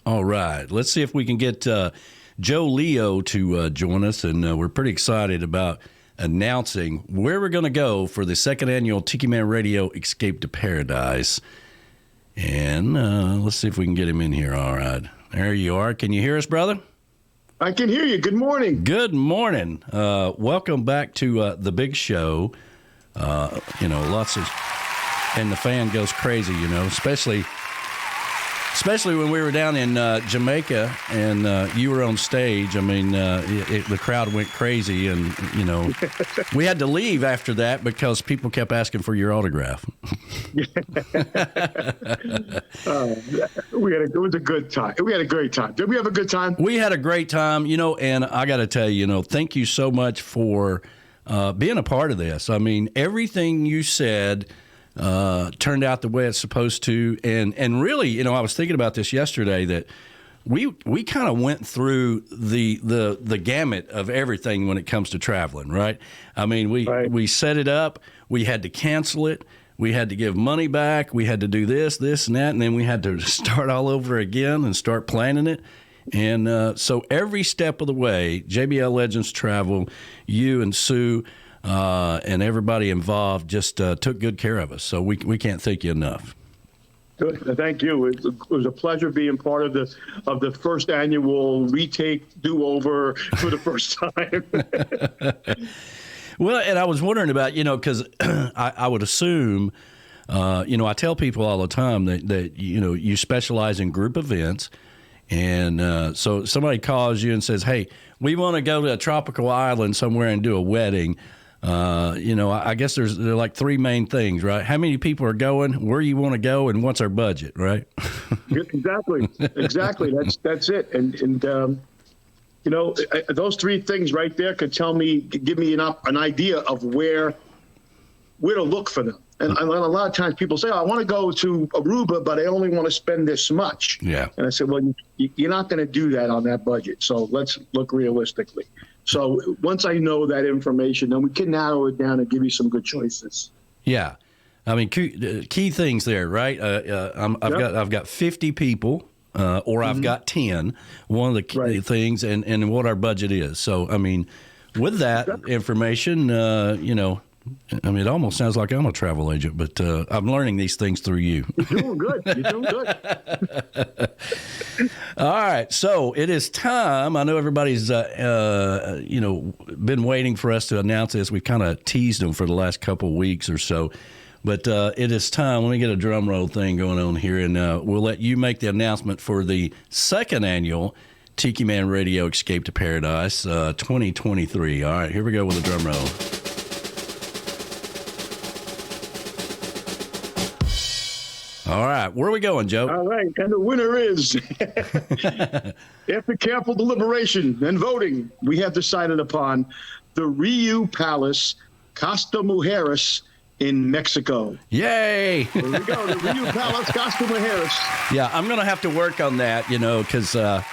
All right. Let's see if we can get Joe Leo to join us, and we're pretty excited about announcing where we're going to go for the second annual Tiki Man Radio Escape to Paradise. And let's see if we can get him in here. All right. There you are. Can you hear us, brother? I can hear you. Good morning. Good morning. Welcome back to the big show. Lots of, and the fan goes crazy, especially when we were down in Jamaica and you were on stage. I mean, the crowd went crazy, and we had to leave after that because people kept asking for your autograph. It was a good time. We had a great time. Did we have a good time? We had a great time, and I got to tell you, thank you so much for being a part of this. I mean, everything you said turned out the way it's supposed to, and really, I was thinking about this yesterday, that we kind of went through the gamut of everything when it comes to traveling, right? I mean, we set it up, we had to cancel it, we had to give money back, we had to do this, and that, and then we had to start all over again and start planning it. And so every step of the way, JBL Legends Travel, you and Sue, and everybody involved just took good care of us. So we can't thank you enough. Good. Thank you. It was a pleasure being part of the first annual retake do-over for the first time. Well, and I was wondering about, because I would assume, I tell people all the time that you specialize in group events. And so somebody calls you and says, hey, we want to go to a tropical island somewhere and do a wedding. I guess there are like three main things, right? How many people are going, where you want to go, and what's our budget, right? Exactly. That's it. And those three things right there could give me an idea of where to look for them. And a lot of times people say, I want to go to Aruba, but I only want to spend this much. Yeah. And I said, well, you're not going to do that on that budget. So let's look realistically. So once I know that information, then we can narrow it down and give you some good choices. Yeah. I mean, key things there, right? I've got 50 people, or I've got 10. One of the key things, and what our budget is. So, I mean, with that information, it almost sounds like I'm a travel agent, but I'm learning these things through you. You're doing good. You're doing good. All right, so it is time. I know everybody's, been waiting for us to announce this. We've kind of teased them for the last couple of weeks or so, but it is time. Let me get a drum roll thing going on here, and we'll let you make the announcement for the second annual Tiki Man Radio Escape to Paradise 2023. All right, here we go with the drum roll. All right, where are we going, Joe? All right, and the winner is, after careful deliberation and voting, we have decided upon the Riu Palace, Costa Mujeres in Mexico. Yay! There we go, the Riu Palace, Costa Mujeres. Yeah, I'm going to have to work on that, because, I'm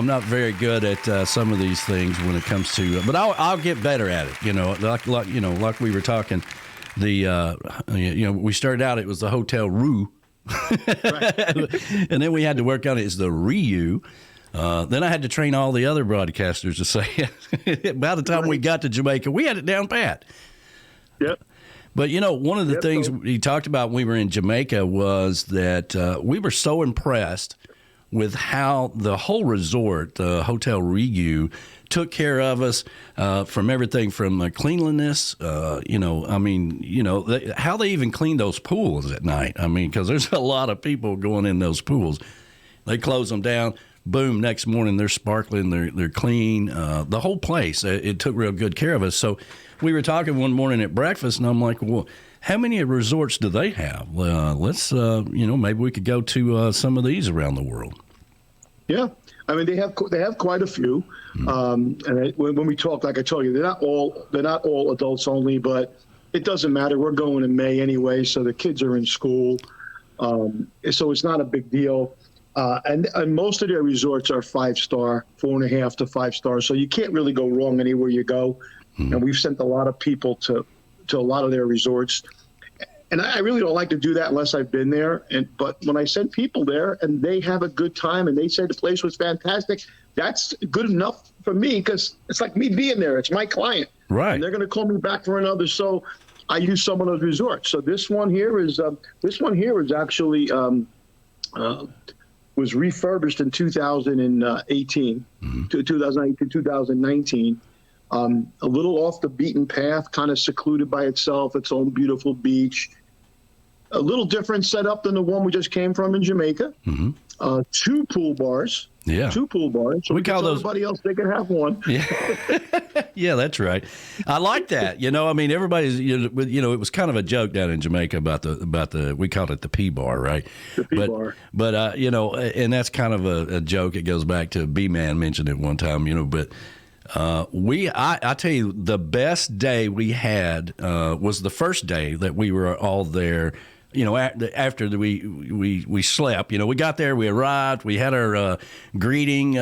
not very good at some of these things when it comes to, but I'll get better at it, like we were talking. We started out, it was the Hotel Rue. And then we had to work on it as the Riu. Then I had to train all the other broadcasters to say it. By the time we got to Jamaica, we had it down pat. Yep. But, one of the things he talked about when we were in Jamaica was that we were so impressed with how the whole resort, the Hotel Riu, took care of us from everything from cleanliness, how they even clean those pools at night. I mean, because there's a lot of people going in those pools. They close them down. Boom, next morning they're sparkling, they're clean. The whole place, it took real good care of us. So we were talking one morning at breakfast, and I'm like, well, how many resorts do they have? Let's, maybe we could go to some of these around the world. Yeah, I mean they have quite a few. And when we talk, like I told you, they're not all adults only, but it doesn't matter. We're going in May anyway, so the kids are in school, so it's not a big deal. And most of their resorts are 5-star, 4.5 to 5 stars. So you can't really go wrong anywhere you go. And we've sent a lot of people to a lot of their resorts. And I really don't like to do that unless I've been there. But when I send people there and they have a good time and they say the place was fantastic, that's good enough for me, because it's like me being there. It's my client. Right. And they're going to call me back for another. So I use some of those resorts. So this one here is actually was refurbished in 2018, 2018, 2019. A little off the beaten path, kind of secluded by itself, its own beautiful beach. A little different setup than the one we just came from in Jamaica. 2 pool bars. Yeah. 2 pool bars. So we call those. Everybody else, they can have one. Yeah. Yeah, that's right. I like that. I mean, everybody's, it was kind of a joke down in Jamaica about the we called it the P bar, right? The P bar. But, and that's kind of a joke. It goes back to B-Man mentioned it one time, but I tell you, the best day we had was the first day that we were all there. After we slept, we got there, we arrived, we had our greeting,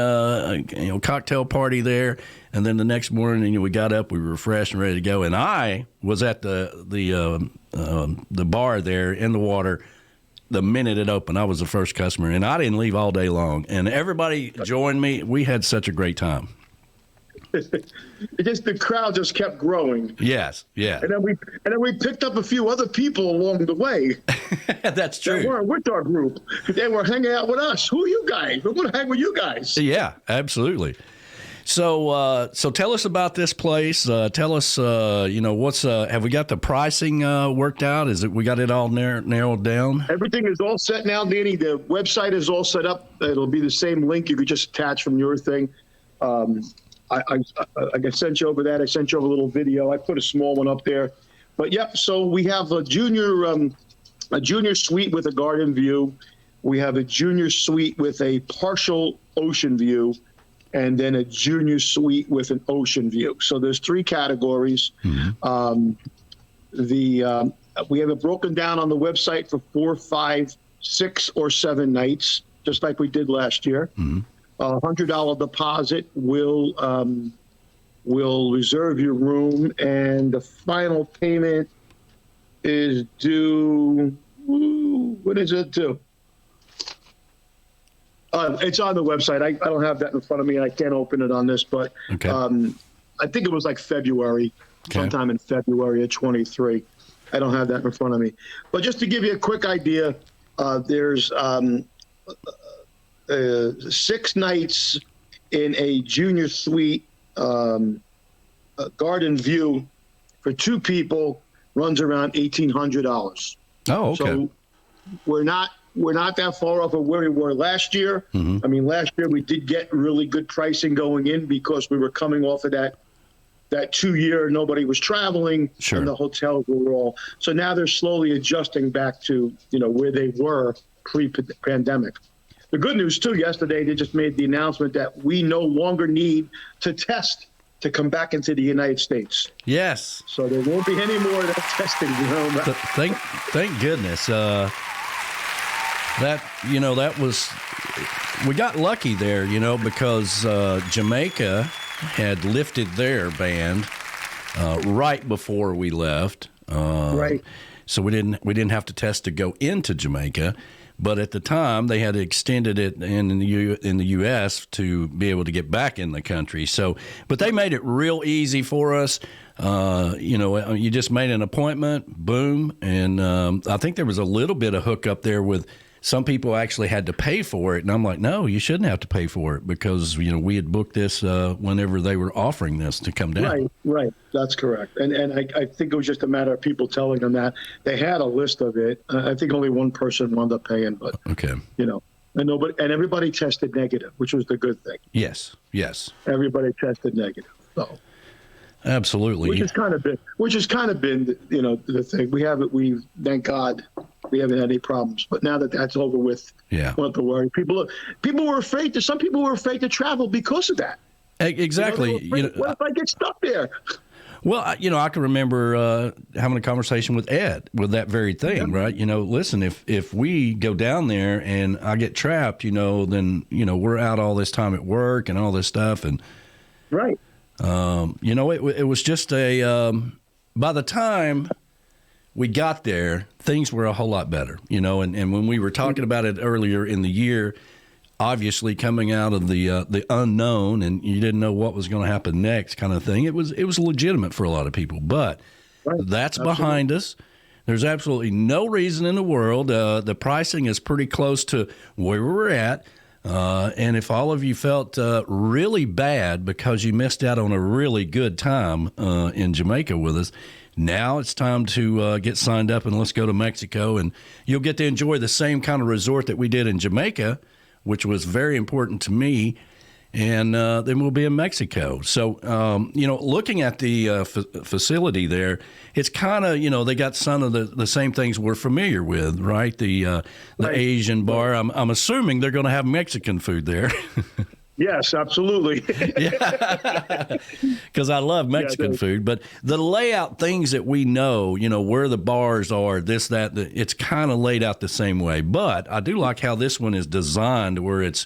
cocktail party there, and then the next morning, we got up, we were refreshed and ready to go. And I was at the bar there in the water the minute it opened. I was the first customer, and I didn't leave all day long. And everybody joined me. We had such a great time. The crowd just kept growing. Yes, yeah. And then we picked up a few other people along the way. That's true. They weren't with our group. They were hanging out with us. Who are you guys? We want to hang with you guys. Yeah, absolutely. So tell us about this place. Tell us, what's have we got the pricing worked out? We got it all narrowed down? Everything is all set now, Danny. The website is all set up. It'll be the same link you could just attach from your thing. I sent you over that. I sent you over a little video. I put a small one up there. But yep, so we have a junior suite with a garden view. We have a junior suite with a partial ocean view, and then a junior suite with an ocean view. So there's 3 categories. We have it broken down on the website for 4, 5, 6, or 7 nights, just like we did last year. $100 deposit will reserve your room, and the final payment is due. What is it due? It's on the website. I don't have that in front of me. I can't open it on this, but okay. I think it was like February, sometime in February of 23. I don't have that in front of me. But just to give you a quick idea, there's 6 nights in a junior suite, garden view for 2 people runs around $1,800. Oh, okay. So we're not that far off of where we were last year. I mean, last year we did get really good pricing going in because we were coming off of that 2-year nobody was traveling. Sure. And the hotels were all. So now they're slowly adjusting back to where they were pre-pandemic. The good news, too, yesterday, they just made the announcement that we no longer need to test to come back into the United States. Yes. So there won't be any more of that testing. Thank goodness. That was, we got lucky there, because Jamaica had lifted their ban right before we left. Right. So we didn't have to test to go into Jamaica. But at the time, they had extended it in the U.S. to be able to get back in the country. So, but they made it real easy for us. You just made an appointment, boom, and I think there was a little bit of hookup there with some people actually had to pay for it, and I'm like, no, you shouldn't have to pay for it because we had booked this whenever they were offering this to come down. Right, that's correct. And I think it was just a matter of people telling them that they had a list of it. I think only one person wound up paying, but okay, and everybody tested negative, which was the good thing. Yes, everybody tested negative. So absolutely, which has kind of been the thing. We thank God. We haven't had any problems, but now that that's over with, don't have to worry. People were afraid some people were afraid to travel because of that. Exactly. What if I get stuck there? Well, I can remember having a conversation with Ed with that very thing, right? Listen, if we go down there and I get trapped, then we're out all this time at work and all this stuff, and right. It was just by the time we got there, things were a whole lot better, and when we were talking about it earlier in the year, obviously coming out of the unknown and you didn't know what was going to happen next kind of thing, it was legitimate for a lot of people. But that's behind us. There's absolutely no reason in the world. The pricing is pretty close to where we're at. And if all of you felt really bad because you missed out on a really good time in Jamaica with us, now it's time to get signed up and let's go to Mexico. And you'll get to enjoy the same kind of resort that we did in Jamaica, which was very important to me. And then we'll be in Mexico. So, looking at the facility there, it's kind of, they got some of the same things we're familiar with, right? The Asian bar. I'm assuming they're going to have Mexican food there. Yes, absolutely. Yeah, because I love Mexican food. But the layout, things that we know, where the bars are, this, that, it's kind of laid out the same way. But I do like how this one is designed where it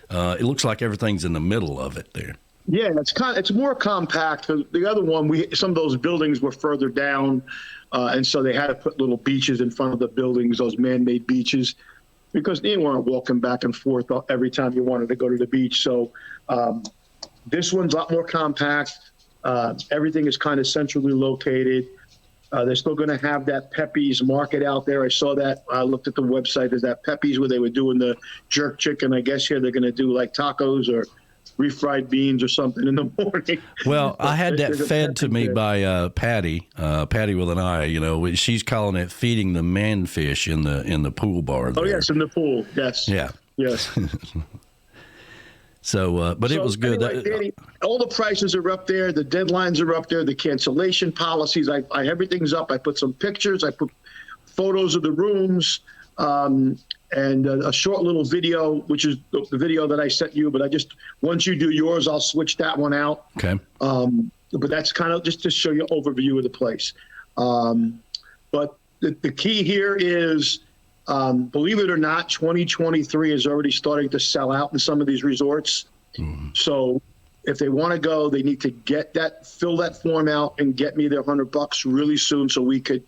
looks like everything's in the middle of it there. Yeah, it's more compact because the other one, some of those buildings were further down, and so they had to put little beaches in front of the buildings, those man-made beaches, because you weren't walking back and forth every time you wanted to go to the beach. So this one's a lot more compact. Everything is kind of centrally located. They're still going to have that Pepe's market out there. I saw that. I looked at the website. There's that Pepe's where they were doing the jerk chicken. I guess here they're going to do like tacos or refried beans or something in the morning. Well, I had that fed to me by Patty with an I. She's calling it feeding the manfish in the pool bar there. Oh, yes, in the pool. Yes. Yeah. Yes. So, but it was good. Anyway, Danny, all the prices are up there. The deadlines are up there. The cancellation policies, everything's up. I put some pictures. I put photos of the rooms and a short little video, which is the video that I sent you. But once you do yours, I'll switch that one out. Okay. But that's kind of just to show you an overview of the place. But the key here is, believe it or not, 2023 is already starting to sell out in some of these resorts. Mm. So if they want to go, they need to fill that form out and get me their $100 really soon so we can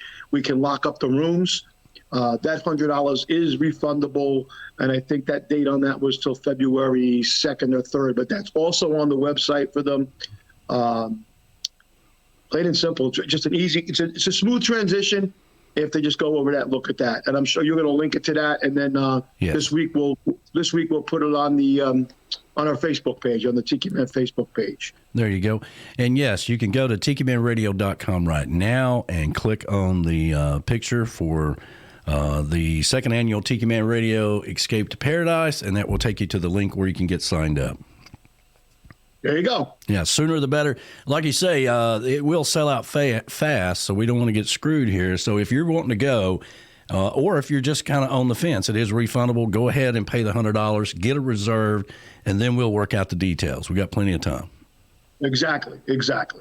lock up the rooms. That $100 is refundable, and I think that date on that was till February 2nd or 3rd, but that's also on the website for them. Plain and simple, just it's a smooth transition if they just go over that, look at that, and I'm sure you're going to link it to that, and then yes. This week we'll put it on the on our Facebook page, on the Tiki Man Facebook page. There you go. And yes, you can go to tikimanradio.com right now and click on the picture for the second annual Tiki Man Radio Escape to Paradise, and that will take you to the link where you can get signed up. There you go. Yeah, sooner the better. Like you say, it will sell out fast, so we don't want to get screwed here. So if you're wanting to go, or if you're just kind of on the fence, it is refundable. Go ahead and pay the $100, get it reserved, and then we'll work out the details. We got plenty of time. Exactly. You said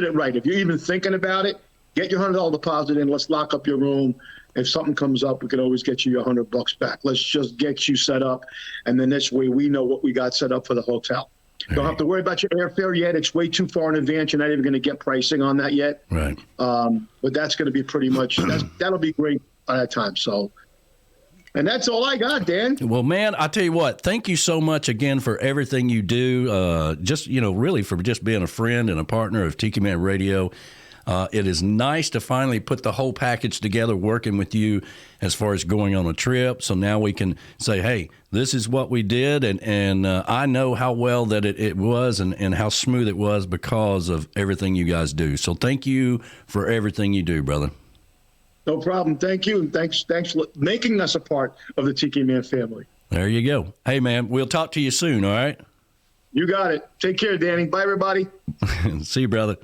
it right. If you're even thinking about it, get your $100 deposit in. Let's lock up your room. If something comes up, we can always get you your $100 back. Let's just get you set up, and then this way we know what we got set up for the hotel. Don't have to worry about your airfare yet. It's way too far in advance. You're not even going to get pricing on that yet. Right. But that's going to be pretty much that'll be great by that time. So, and that's all I got, Dan. Well, man, I tell you what. Thank you so much again for everything you do. Really for just being a friend and a partner of Tiki Man Radio. It is nice to finally put the whole package together, working with you as far as going on a trip. So now we can say, hey, this is what we did. And I know how well that it was and how smooth it was because of everything you guys do. So thank you for everything you do, brother. No problem. Thank you. And thanks for making us a part of the Tiki Man family. There you go. Hey, man, we'll talk to you soon, all right? You got it. Take care, Danny. Bye, everybody. See you, brother.